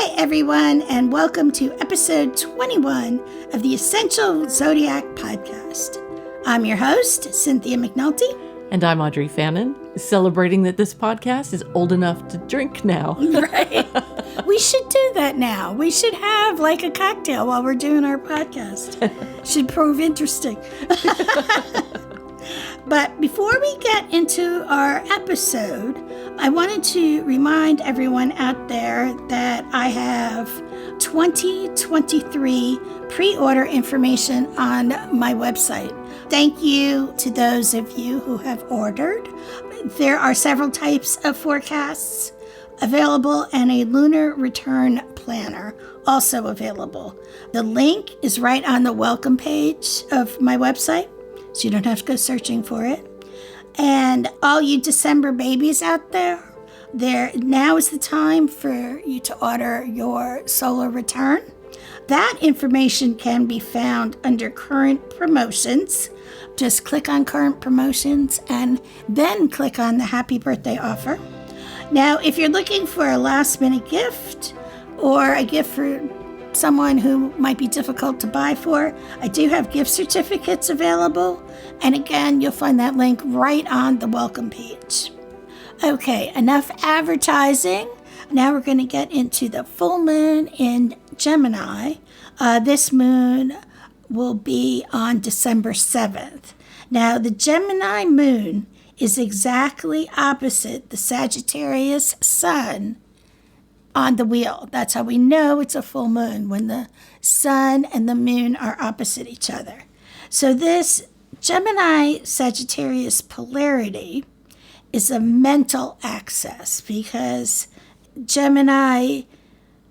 Hi, everyone, and welcome to episode 21 of the Essential Zodiac Podcast. I'm your host, Cynthia McNulty. And I'm Audrey Fannin, celebrating that this podcast is old enough to drink now. Right. We should do that now. We should have like a cocktail while we're doing our podcast. Should prove interesting. But before we get into our episode, I wanted to remind everyone out there that I have 2023 pre-order information on my website. Thank you to those of you who have ordered. There are several types of forecasts available and a lunar return planner also available. The link is right on the welcome page of my website, so you don't have to go searching for it. And all you December babies out there, now is the time for you to order your solar return. That information can be found under current promotions. Just click on current promotions and then click on the happy birthday offer. Now, if you're looking for a last minute gift or a gift for someone who might be difficult to buy for, I do have gift certificates available. And again, you'll find that link right on the welcome page. Okay, enough advertising. Now we're going to get into the full moon in Gemini. This moon will be on December 7th. Now, the Gemini moon is exactly opposite the Sagittarius Sun on the wheel. That's how we know it's a full moon, when the sun and the moon are opposite each other. So this Gemini Sagittarius polarity is a mental access, because Gemini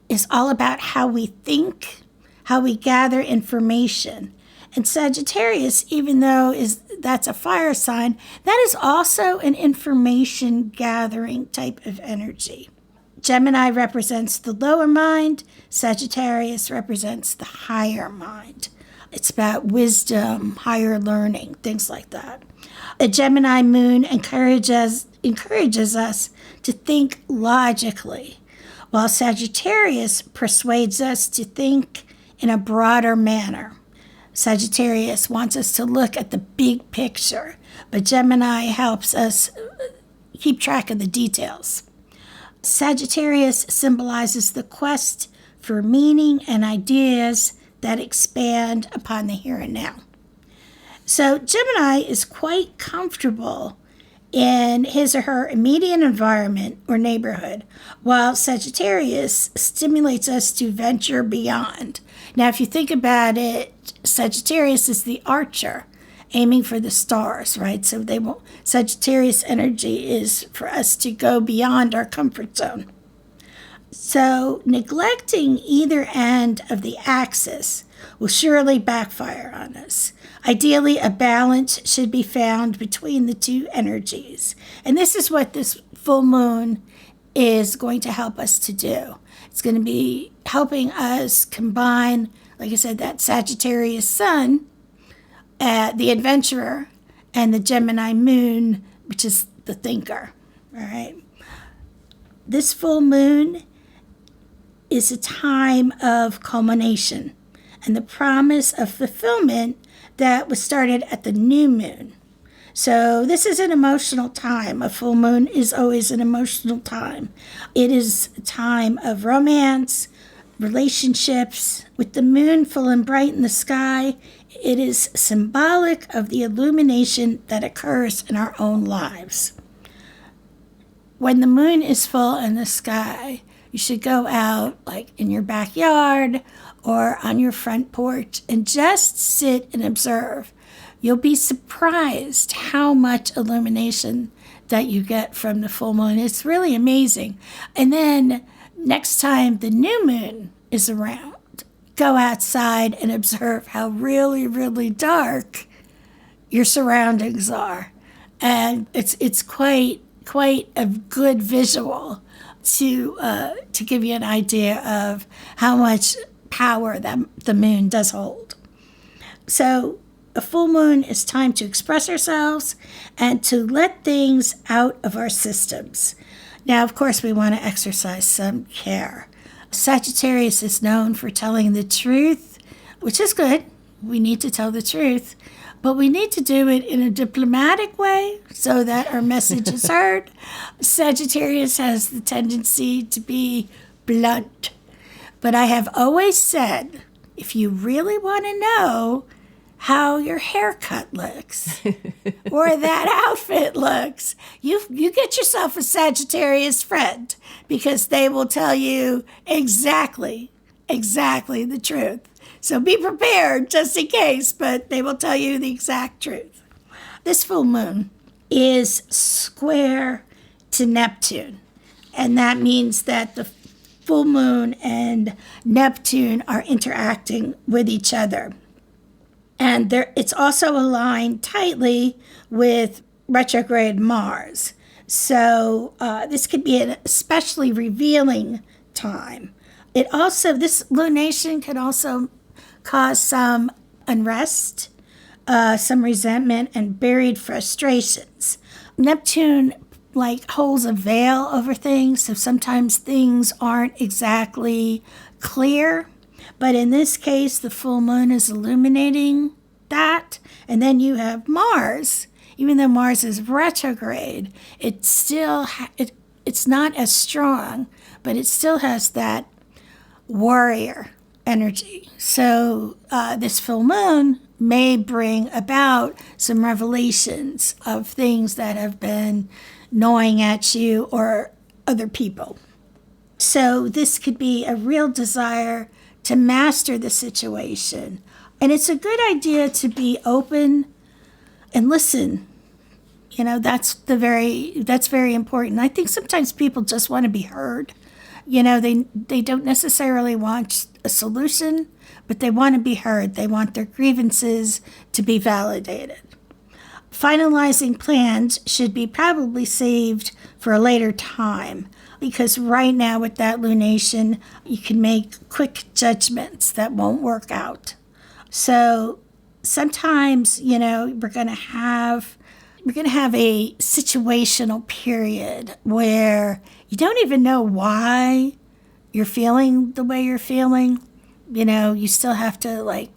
is all about how we think, how we gather information. And Sagittarius, even though that's a fire sign, that is also an information gathering type of energy. Gemini represents the lower mind. Sagittarius represents the higher mind. It's about wisdom, higher learning, things like that. A Gemini moon encourages us to think logically, while Sagittarius persuades us to think in a broader manner. Sagittarius wants us to look at the big picture, but Gemini helps us keep track of the details. Sagittarius symbolizes the quest for meaning and ideas that expand upon the here and now. So Gemini is quite comfortable in his or her immediate environment or neighborhood, while Sagittarius stimulates us to venture beyond. Now, if you think about it, Sagittarius is the archer aiming for the stars, right? So Sagittarius energy is for us to go beyond our comfort zone. So neglecting either end of the axis will surely backfire on us. Ideally, a balance should be found between the two energies. And this is what this full moon is going to help us to do. It's going to be helping us combine, like I said, that Sagittarius Sun, the adventurer, and the Gemini moon, which is the thinker. All right. This full moon is a time of culmination and the promise of fulfillment that was started at the new moon. So this is an emotional time. A full moon is always an emotional time. It is a time of romance, relationships. With the moon full and bright in the sky, it is symbolic of the illumination that occurs in our own lives. When the moon is full in the sky, you should go out like in your backyard or on your front porch and just sit and observe. You'll be surprised how much illumination that you get from the full moon. It's really amazing. And then next time the new moon is around, go outside and observe how really, really dark your surroundings are. And it's quite a good visual to give you an idea of how much power that the moon does hold. So a full moon is time to express ourselves and to let things out of our systems. Now, of course, we want to exercise some care. Sagittarius is known for telling the truth, which is good. We need to tell the truth, but we need to do it in a diplomatic way so that our message is heard. Sagittarius has the tendency to be blunt, but I have always said, if you really want to know how your haircut looks or that outfit looks, you get yourself a Sagittarius friend, because they will tell you exactly the truth. So be prepared just in case, but they will tell you the exact truth. This full moon is square to Neptune, and that means that the full moon and Neptune are interacting with each other. And it's also aligned tightly with retrograde Mars. So this could be an especially revealing time. This lunation could also cause some unrest, some resentment, and buried frustrations. Neptune holds a veil over things, so sometimes things aren't exactly clear. But in this case, the full moon is illuminating that. And then you have Mars. Even though Mars is retrograde, it's not as strong, but it still has that warrior energy. So this full moon may bring about some revelations of things that have been gnawing at you or other people. So this could be a real desire to master the situation. And it's a good idea to be open and listen. That's very important. I think sometimes people just want to be heard. They don't necessarily want a solution, but they want to be heard. They want their grievances to be validated. Finalizing plans should be probably saved for a later time, because right now with that lunation, you can make quick judgments that won't work out. So sometimes, we're going to have a situational period where you don't even know why you're feeling the way you're feeling. You still have to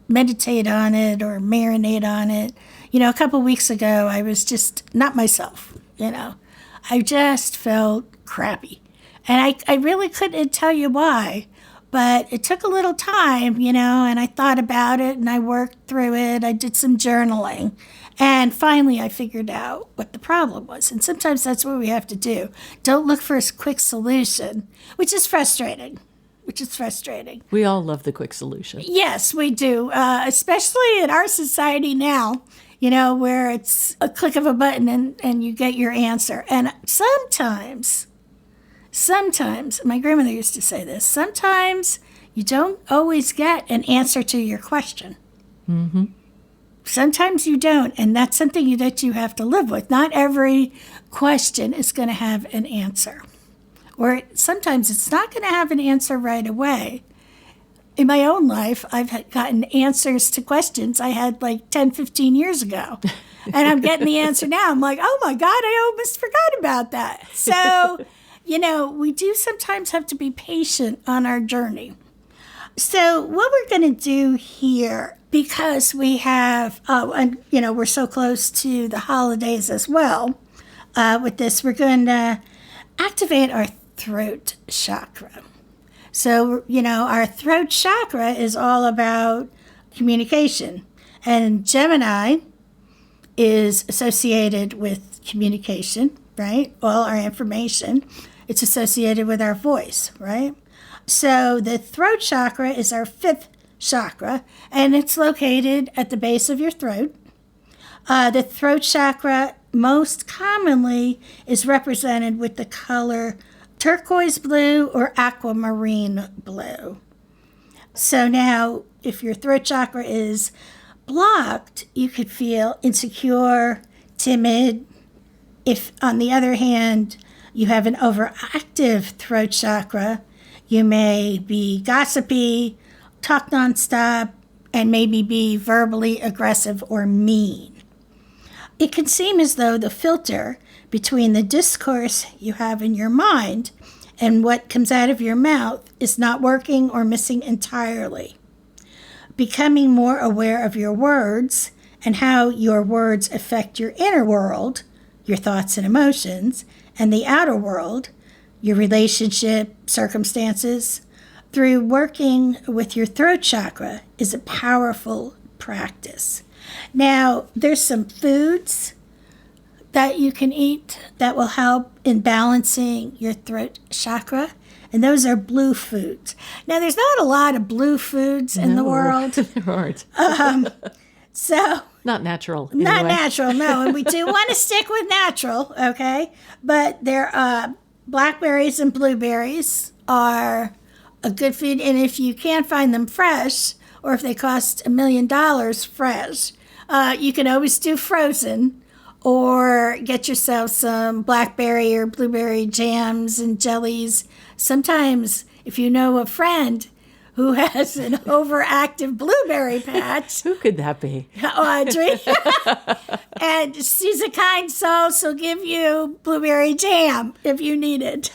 meditate on it or marinate on it. A couple weeks ago, I was just not myself. I just felt crappy. And I really couldn't tell you why, but it took a little time, and I thought about it and I worked through it. I did some journaling. And finally, I figured out what the problem was. And sometimes that's what we have to do. Don't look for a quick solution, which is frustrating. We all love the quick solution. Yes, we do, especially in our society now, where it's a click of a button and you get your answer. And sometimes, my grandmother used to say this, sometimes you don't always get an answer to your question. Mm-hmm. Sometimes you don't, and that's something that you have to live with. Not every question is going to have an answer. Or sometimes it's not going to have an answer right away. In my own life, I've gotten answers to questions I had 10, 15 years ago. And I'm getting the answer now. I'm like, oh my God, I almost forgot about that. So, we do sometimes have to be patient on our journey. So what we're going to do here, because we have, we're so close to the holidays as well, with this, we're going to activate our throat chakra. So, our throat chakra is all about communication. And Gemini is associated with communication, right? All our information. It's associated with our voice, right? So the throat chakra is our fifth chakra, and it's located at the base of your throat. The throat chakra most commonly is represented with the color turquoise blue or aquamarine blue. So now, if your throat chakra is blocked, you could feel insecure, timid. If, on the other hand, you have an overactive throat chakra, you may be gossipy, talk nonstop, and maybe be verbally aggressive or mean. It can seem as though the filter between the discourse you have in your mind and what comes out of your mouth is not working or missing entirely. Becoming more aware of your words and how your words affect your inner world, your thoughts and emotions, and the outer world, your relationship, circumstances, through working with your throat chakra is a powerful practice. Now, there's some foods that you can eat that will help in balancing your throat chakra, and those are blue foods. Now, there's not a lot of blue foods in the world. There aren't. So Not natural. not anyway. natural, no. And we do want to stick with natural, okay? But blackberries and blueberries are a good food. And if you can't find them fresh, or if they cost $1 million fresh, you can always do frozen, or get yourself some blackberry or blueberry jams and jellies. Sometimes, if you know a friend who has an overactive blueberry patch, Who could that be? Audrey, and she's a kind soul, she'll give you blueberry jam if you need it.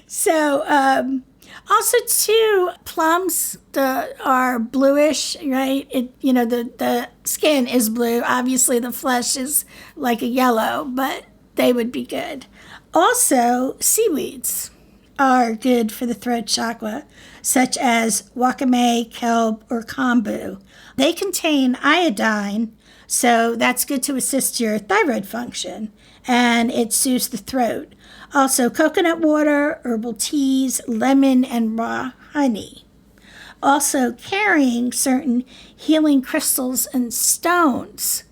So, also too, plums are bluish, right? The skin is blue. Obviously, the flesh is like a yellow, but they would be good. Also, seaweeds are good for the throat chakra, such as wakame, kelp, or kombu. They contain iodine, so that's good to assist your thyroid function, and it soothes the throat. Also, coconut water, herbal teas, lemon, and raw honey. Also, carrying certain healing crystals and stones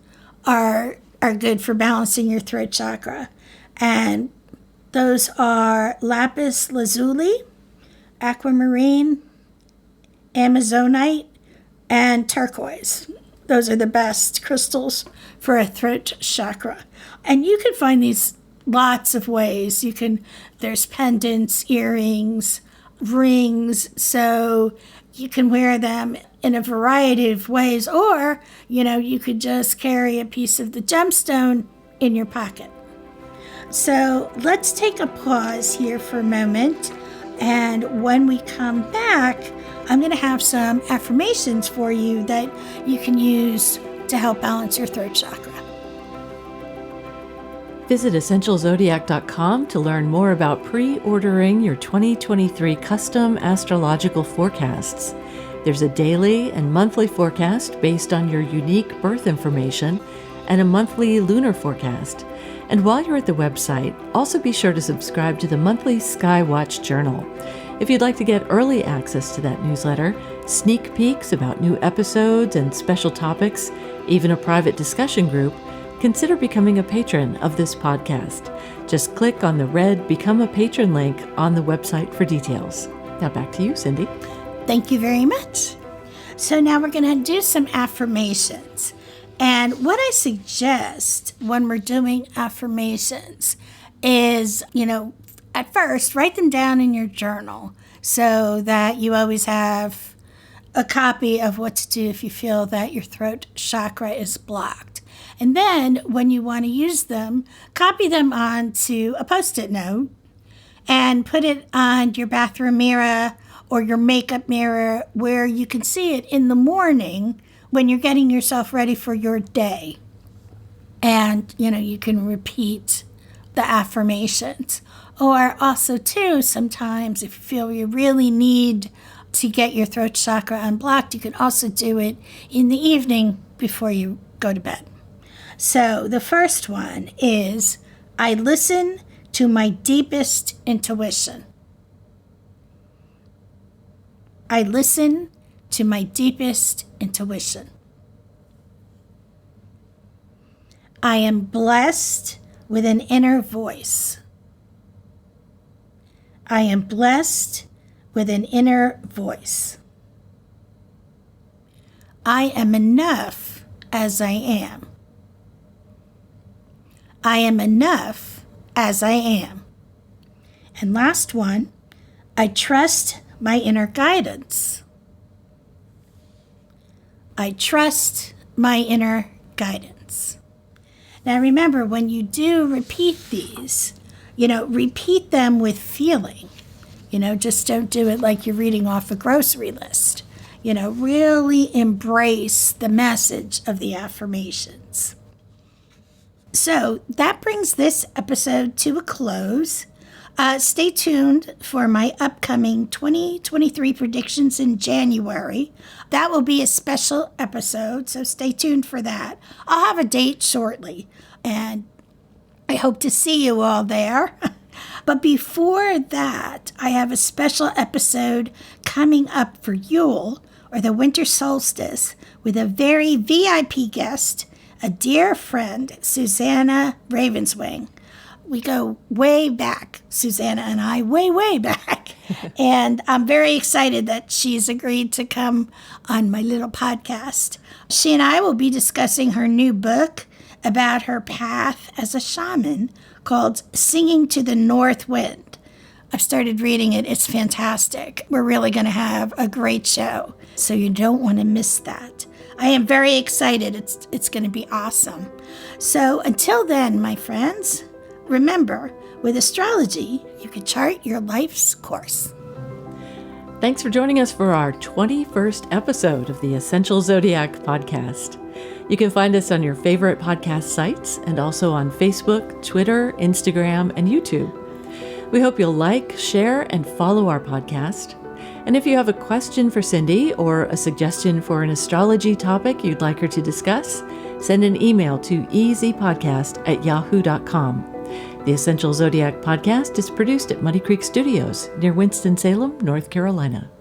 are good for balancing your throat chakra. And those are lapis lazuli, aquamarine, amazonite, and turquoise. Those are the best crystals for a throat chakra. And you can find these lots of ways. There's pendants, earrings, rings, so you can wear them in a variety of ways, or, you could just carry a piece of the gemstone in your pocket. So let's take a pause here for a moment, and when we come back, I'm going to have some affirmations for you that you can use to help balance your throat chakra. Visit EssentialZodiac.com to learn more about pre-ordering your 2023 custom astrological forecasts. There's a daily and monthly forecast based on your unique birth information and a monthly lunar forecast. And while you're at the website, also be sure to subscribe to the monthly Skywatch Journal. If you'd like to get early access to that newsletter, sneak peeks about new episodes and special topics, even a private discussion group, consider becoming a patron of this podcast. Just click on the red Become a Patron link on the website for details. Now back to you, Cindy. Thank you very much. So now we're going to do some affirmations. And what I suggest when we're doing affirmations is, at first, write them down in your journal so that you always have a copy of what to do if you feel that your throat chakra is blocked. And then when you want to use them, copy them onto a Post-it note and put it on your bathroom mirror or your makeup mirror where you can see it in the morning when you're getting yourself ready for your day. And, you can repeat the affirmations. Or also, too, sometimes if you feel you really need to get your throat chakra unblocked, you can also do it in the evening before you go to bed. So the first one is, I listen to my deepest intuition. I listen to my deepest intuition. I am blessed with an inner voice. I am blessed with an inner voice. I am enough as I am. I am enough as I am. And last one, I trust my inner guidance. I trust my inner guidance. Now remember, when you do repeat these, repeat them with feeling. Just don't do it like you're reading off a grocery list. Really embrace the message of the affirmations. So that brings this episode to a close. Stay tuned for my upcoming 2023 predictions in January. That will be a special episode, so stay tuned for that. I'll have a date shortly, and I hope to see you all there. But before that, I have a special episode coming up for Yule, or the winter solstice, with a very VIP guest, a dear friend, Susanna Ravenswing. We go way back, Susanna and I, way back. And I'm very excited that she's agreed to come on my little podcast. She and I will be discussing her new book about her path as a shaman called Singing to the North Wind. I've started reading it. It's fantastic. We're really going to have a great show, so you don't want to miss that. I am very excited. It's going to be awesome. So until then, my friends, remember, with astrology, you can chart your life's course. Thanks for joining us for our 21st episode of the Essential Zodiac podcast. You can find us on your favorite podcast sites and also on Facebook, Twitter, Instagram, and YouTube. We hope you'll like, share, and follow our podcast. And if you have a question for Cindy or a suggestion for an astrology topic you'd like her to discuss, send an email to easypodcast@yahoo.com. The Essential Zodiac podcast is produced at Muddy Creek Studios near Winston-Salem, North Carolina.